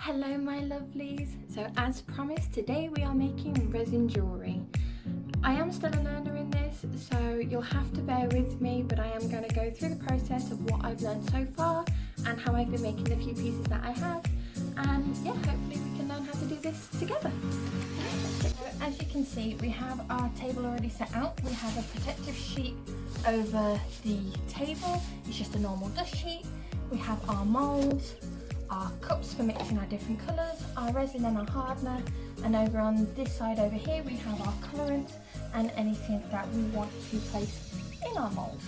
Hello my lovelies. So as promised, today we are making resin jewellery. I am still a learner in this, so you'll have to bear with me, but I am going to go through the process of what I've learned so far and how I've been making the few pieces that I have, and yeah, hopefully we can learn how to do this together. So as you can see, we have our table already set out. We have a protective sheet over the table. It's just a normal dust sheet. We have our moulds, our cups for mixing our different colours, our resin and our hardener, and over on this side over here we have our colorants and anything that we want to place in our mould.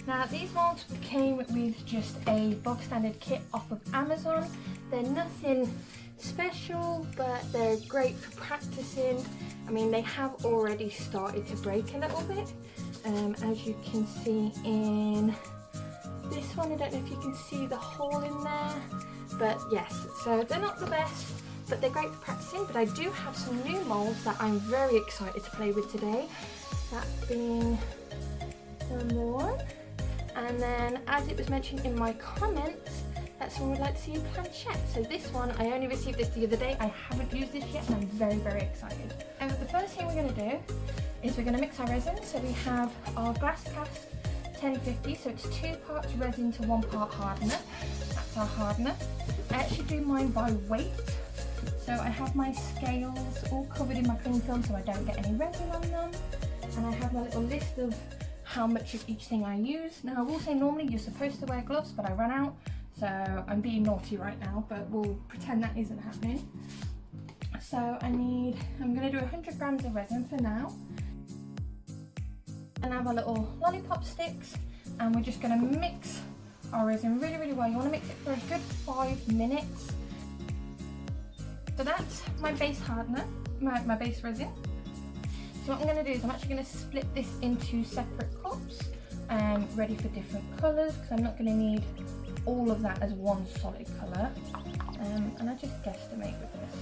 Now these moulds came with just a bog standard kit off of Amazon. They're nothing special, but they're great for practicing. I mean, they have already started to break a little bit, as you can see in this one. I don't know if you can see the hole in there, but yes, so they're not the best, but they're great for practicing. But I do have some new moulds that I'm very excited to play with today, that being number one. And then, as it was mentioned in my comments, that someone would like to see a planchette. So this one, I only received this the other day. I haven't used this yet and I'm very, very excited. And the first thing we're going to do is we're going to mix our resin. So we have our glass cast 1050, so it's 2 parts resin to 1 part hardener. That's our hardener. I actually do mine by weight, so I have my scales all covered in my cling film so I don't get any resin on them, and I have my little list of how much of each thing I use. Now I will say normally you're supposed to wear gloves, but I ran out, so I'm being naughty right now, but we'll pretend that isn't happening. So I'm going to do 100 grams of resin for now. And have our little lollipop sticks, and we're just going to mix our resin really, really well. You want to mix it for a good 5 minutes. So that's my base hardener, my base resin. So what I'm going to do is I'm actually going to split this into separate cups, ready for different colours, because I'm not going to need all of that as one solid colour. And I just guesstimate with this.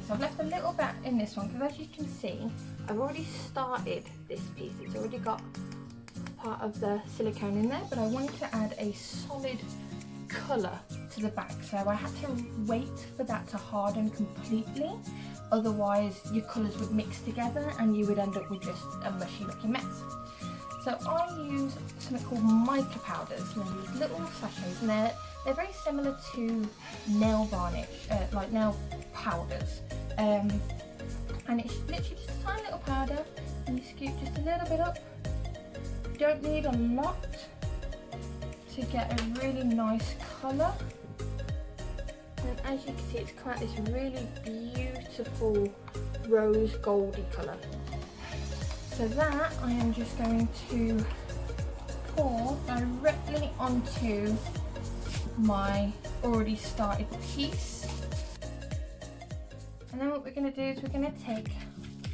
So I've left a little bit in this one because, as you can see, I've already started this piece. It's already got part of the silicone in there, but I wanted to add a solid colour to the back, so I had to wait for that to harden completely, otherwise your colours would mix together and you would end up with just a mushy looking mess. So I use something called mica powders, and they're these little sachets, and they're very similar to nail varnish, like nail powders. And it's literally just a tiny little powder, and you scoop just a little bit up. You don't need a lot to get a really nice colour. And as you can see, it's come out this really beautiful rose goldy colour. So that I am just going to pour directly onto my already started piece. And then what we're going to do is we're going to take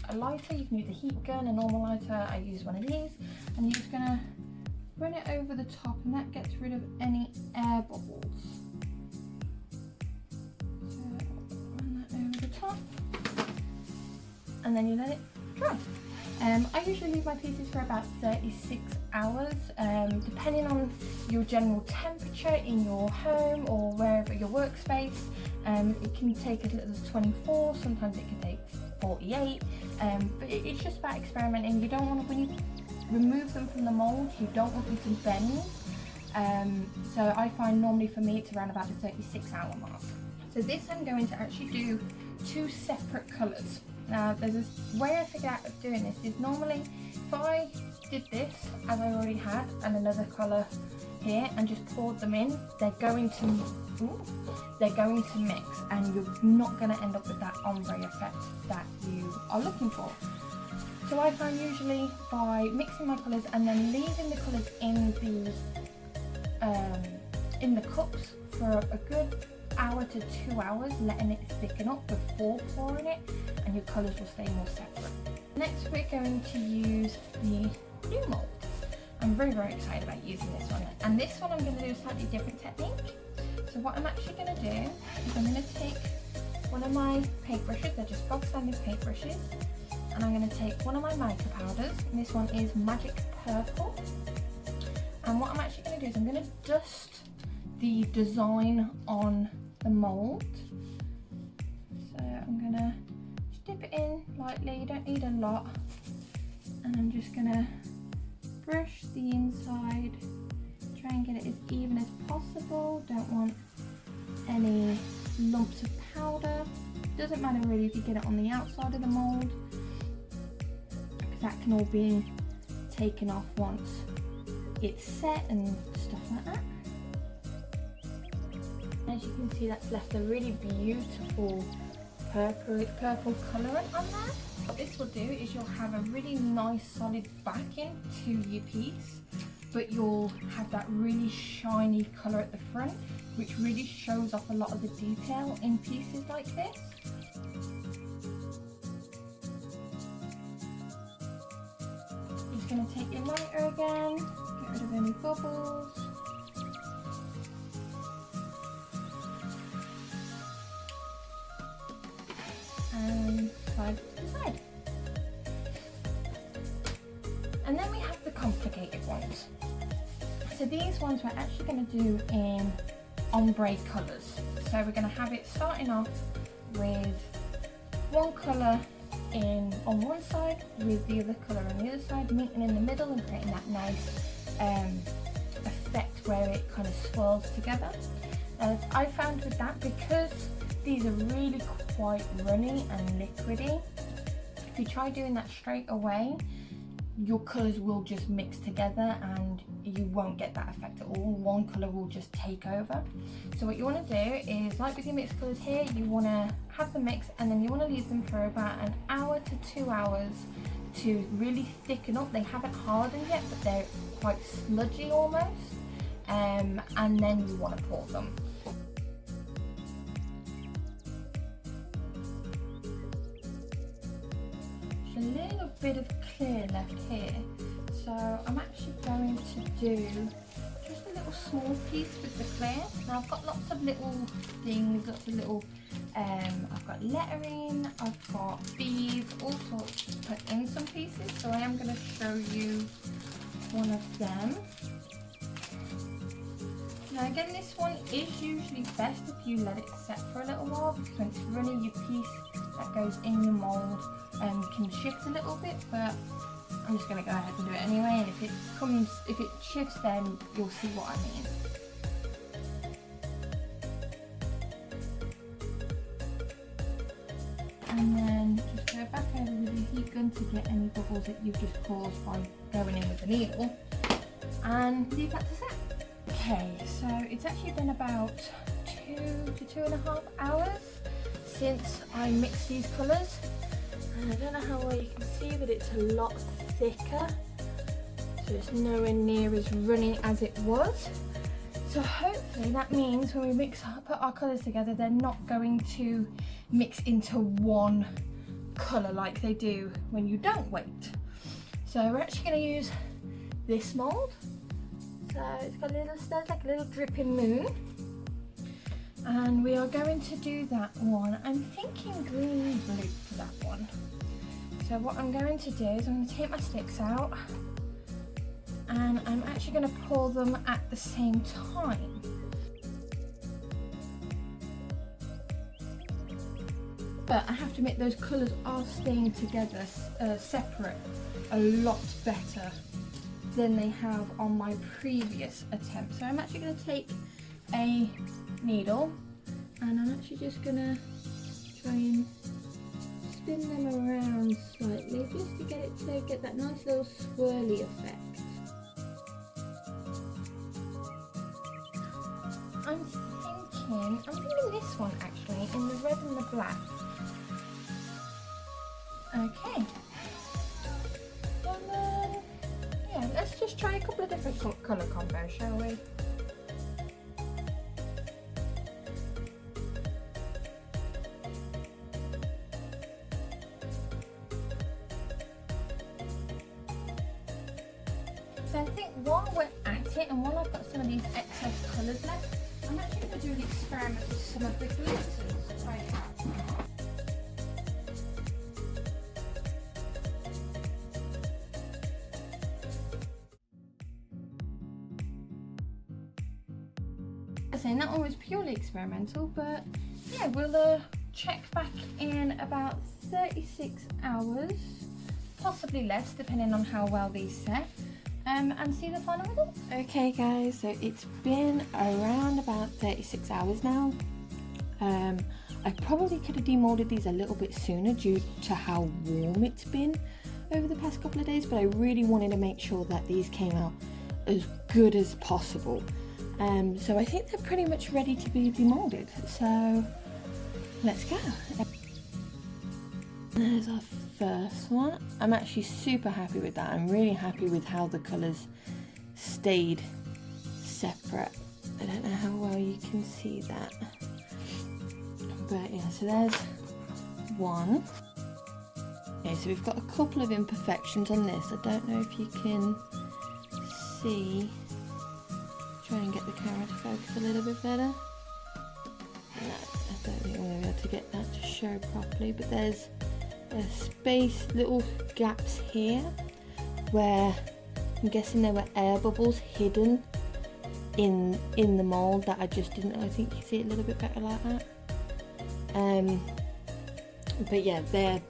a lighter. You can use a heat gun, a normal lighter. I use one of these, and you're just going to run it over the top, and that gets rid of any air bubbles. So run that over the top, and then you let it dry. I usually leave my pieces for about 36 hours, depending on your general temperature in your home or wherever your workspace. It can take as little as 24, sometimes it can take 48, but it's just about experimenting. You don't want to, when you remove them from the mould, you don't want them to bend. So I find normally for me it's around about the 36-hour mark. So this I'm going to actually do 2 separate colours. Now there's this way I figured out of doing this is normally if I did this as I already had and another colour here and just poured them in, they're going to mix, and you're not going to end up with that ombre effect that you are looking for. So I find usually by mixing my colours and then leaving the colours in the cups for a good hour to 2 hours, letting it thicken up before pouring it, and your colours will stay more separate. Next we're going to use the new mould. I'm very, very excited about using this one, and this one I'm going to do a slightly different technique. So what I'm actually going to do is I'm going to take one of my paintbrushes, they're just bog standard paintbrushes, and I'm going to take one of my mica powders, and this one is Magic Purple, and what I'm actually going to do is I'm going to dust the design on the mould. So I'm gonna just dip it in lightly, you don't need a lot. And I'm just gonna brush the inside, try and get it as even as possible. Don't want any lumps of powder. Doesn't matter really if you get it on the outside of the mould, because that can all be taken off once it's set and stuff like that. As you can see, that's left a really beautiful purple colourant on there. What this will do is you'll have a really nice solid backing to your piece, but you'll have that really shiny colour at the front, which really shows off a lot of the detail in pieces like this. Just going to take your lighter again, get rid of any bubbles. And slide it to the side. And then we have the complicated ones. So these ones we're actually going to do in ombre colours. So we're going to have it starting off with one colour on one side with the other colour on the other side, meeting in the middle and creating that nice effect where it kind of swirls together. I found with that, because these are really quite runny and liquidy, if you try doing that straight away, your colours will just mix together and you won't get that effect at all. One colour will just take over. So what you want to do is, like with your mixed colours here, you want to have the mix and then you want to leave them for about an hour to 2 hours to really thicken up. They haven't hardened yet, but they're quite sludgy almost, and then you want to pour them. A little bit of clear left here, so I'm actually going to do just a little small piece with the clear. Now I've got lots of little things, lots of little I've got lettering, I've got beads, all sorts to put in some pieces, so I am going to show you one of them. Now again, this one is usually best if you let it set for a little while, because when it's running, your piece that goes in your mould can shift a little bit, but I'm just going to go ahead and do it anyway, and if it shifts, then you'll see what I mean. And then just go back over with your heat gun to get any bubbles that you've just caused by going in with the needle, and leave that to set. Okay, so it's actually been about 2 to 2.5 hours since I mixed these colours, and I don't know how well you can see, but it's a lot thicker, so it's nowhere near as runny as it was. So hopefully that means when we put our colours together, they're not going to mix into one colour like they do when you don't wait. So we're actually going to use this mould. So it's got there's like a little dripping moon, and we are going to do that one. I'm thinking green blue for that one. So what I'm going to do is I'm going to take my sticks out, and I'm actually going to pour them at the same time. But I have to admit, those colours are staying together separate a lot better than they have on my previous attempt. So I'm actually going to take a needle, and I'm actually just going to try and spin them around slightly just to get that nice little swirly effect. I'm thinking this one actually, in the red and the black. Okay. And then, yeah, let's just try a couple of different colour combos, shall we? So I think while we're at it, and while I've got some of these excess colours left, I'm actually going to do an experiment with some of the glitters I have. So that one was purely experimental, but yeah, we'll check back in about 36 hours, possibly less depending on how well these set, and see the final result. Okay guys, so it's been around about 36 hours now. I probably could have demolded these a little bit sooner due to how warm it's been over the past couple of days, but I really wanted to make sure that these came out as good as possible. So I think they're pretty much ready to be demolded, so let's go. There's our first one. I'm actually super happy with that. I'm really happy with how the colours stayed separate. I don't know how well you can see that, but yeah, so there's one. Okay, so we've got a couple of imperfections on this. I don't know if you can see. Try and get the camera to focus a little bit better. No, I don't think I'm going to be able to get that to show properly, but there's a space, little gaps here where I'm guessing there were air bubbles hidden in the mould that I just didn't. I think you can see it a little bit better like that. But yeah, there.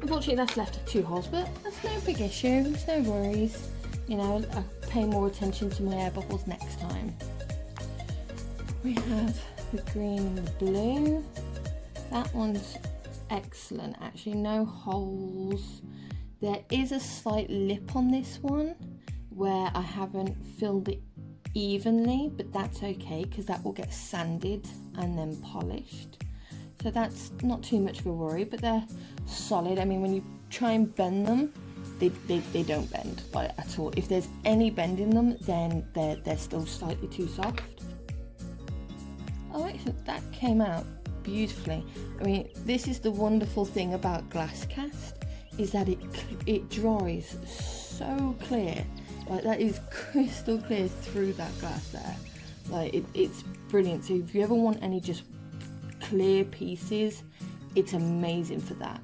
Unfortunately, that's left 2 holes, but that's no big issue. It's no worries. You know, I'll pay more attention to my air bubbles next time. We have the green and the blue. That one's excellent, actually, no holes. There is a slight lip on this one where I haven't filled it evenly, but that's okay because that will get sanded and then polished. So that's not too much of a worry, but they're solid. I mean, when you try and bend them, they don't bend like at all. If there's any bend in them, then they're still slightly too soft. Oh, excellent, that came out beautifully. I mean, this is the wonderful thing about glass cast, is that it dries so clear. Like, that is crystal clear through that glass there. Like, it's brilliant. So if you ever want any just clear pieces, it's amazing for that.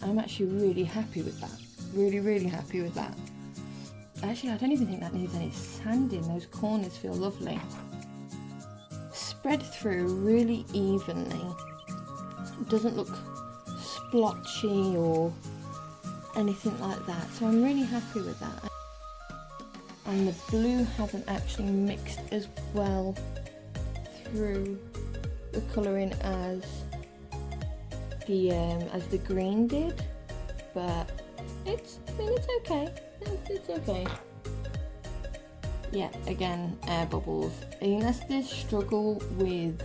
I'm actually really happy with that. Really happy with that. Actually, I don't even think that needs any sanding. Those corners feel lovely. Spread through really evenly. It doesn't look splotchy or anything like that. So I'm really happy with that. And the blue hasn't actually mixed as well through the colouring as the green did, but it's okay. It's okay. Yeah, again, air bubbles. I think that's the struggle with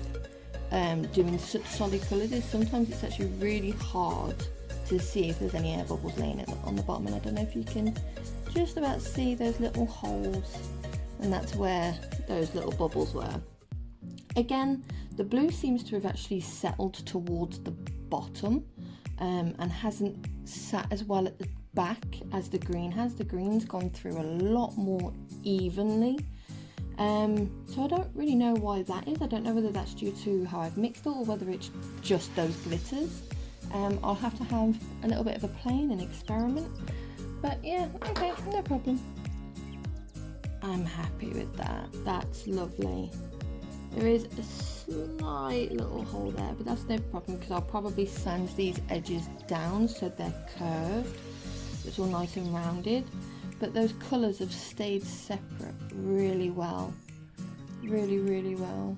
doing such solid colours, is sometimes it's actually really hard to see if there's any air bubbles laying on the bottom, and I don't know if you can just about see those little holes, and that's where those little bubbles were. Again, the blue seems to have actually settled towards the bottom and hasn't sat as well at the back as the green has. The green's gone through a lot more evenly, so I don't really know why that is. I don't know whether that's due to how I've mixed it or whether it's just those glitters. I'll have to have a little bit of a play and experiment, but yeah, okay, no problem. I'm happy with that. That's lovely. There is a slight little hole there, but that's no problem because I'll probably sand these edges down so they're curved. It's all nice and rounded. But those colours have stayed separate really well. Really well.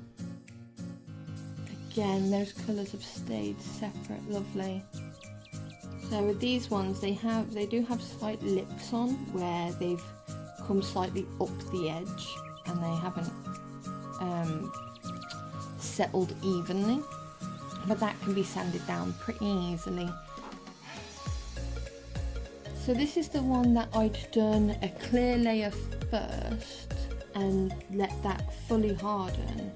Again, those colours have stayed separate, lovely. So with these ones, they do have slight lips on where they've come slightly up the edge and they haven't settled evenly, but that can be sanded down pretty easily. So this is the one that I'd done a clear layer first and let that fully harden,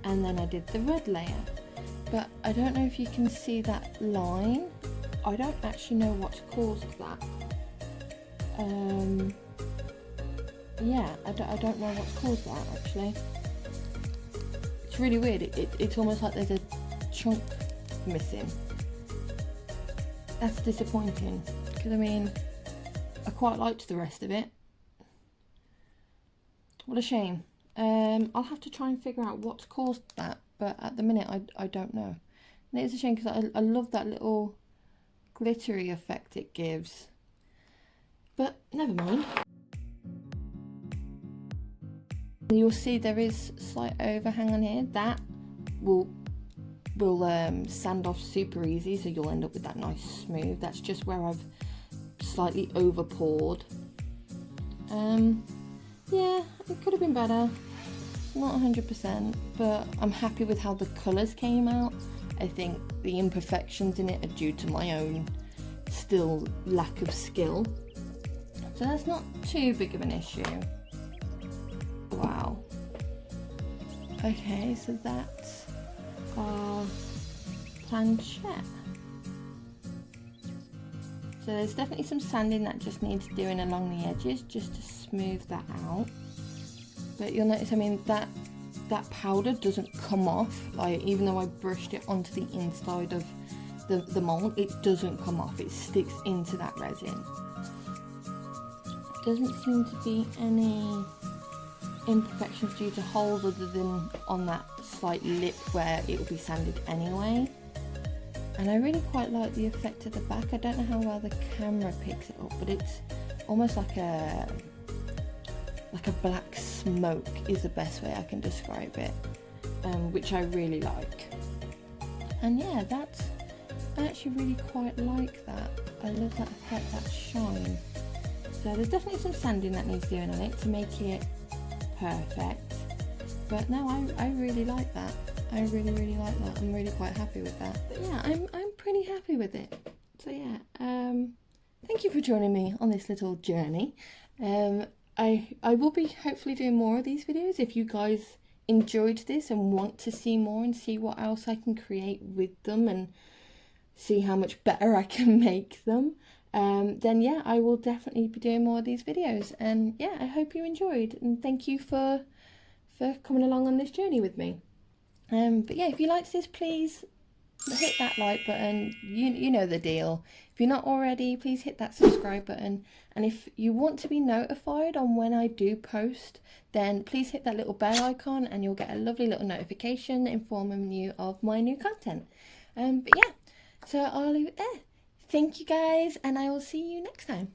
and then I did the red layer. But I don't know if you can see that line. I don't actually know what's caused that. Yeah, I don't know what's caused that actually. It's really weird. It's almost like there's a chunk missing. That's disappointing because I mean, I quite liked the rest of it. What a shame. I'll have to try and figure out what's caused that, but at the minute I don't know. And it's a shame because I love that little glittery effect it gives. But never mind. You'll see there is slight overhang on here. That will sand off super easy, so you'll end up with that nice smooth. That's just where I've slightly over poured. Yeah, it could have been better. Not 100%, but I'm happy with how the colours came out. I think the imperfections in it are due to my own still lack of skill. So that's not too big of an issue. Wow. Okay, so that's our planchette. So there's definitely some sanding that just needs doing along the edges just to smooth that out. But you'll notice, I mean, that powder doesn't come off. Like, even though I brushed it onto the inside of the mold, it doesn't come off. It sticks into that resin. Doesn't seem to be any imperfections due to holes other than on that slight lip where it will be sanded anyway. And I really quite like the effect at the back. I don't know how well the camera picks it up, but it's almost like a black smoke is the best way I can describe it, which I really like. And yeah, I actually really quite like that. I love that effect, that shine. So there's definitely some sanding that needs doing on it to make it perfect. But no, I really like that. I really like that. I'm really quite happy with that. But yeah, I'm pretty happy with it. So yeah, thank you for joining me on this little journey. I will be hopefully doing more of these videos. If you guys enjoyed this and want to see more and see what else I can create with them and see how much better I can make them, then yeah, I will definitely be doing more of these videos. And yeah, I hope you enjoyed, and thank you for coming along on this journey with me. But yeah, if you liked this, please hit that like button. You know the deal. If you're not already, please hit that subscribe button. And if you want to be notified on when I do post, then please hit that little bell icon and you'll get a lovely little notification informing you of my new content. But yeah, so I'll leave it there. Thank you guys, and I will see you next time.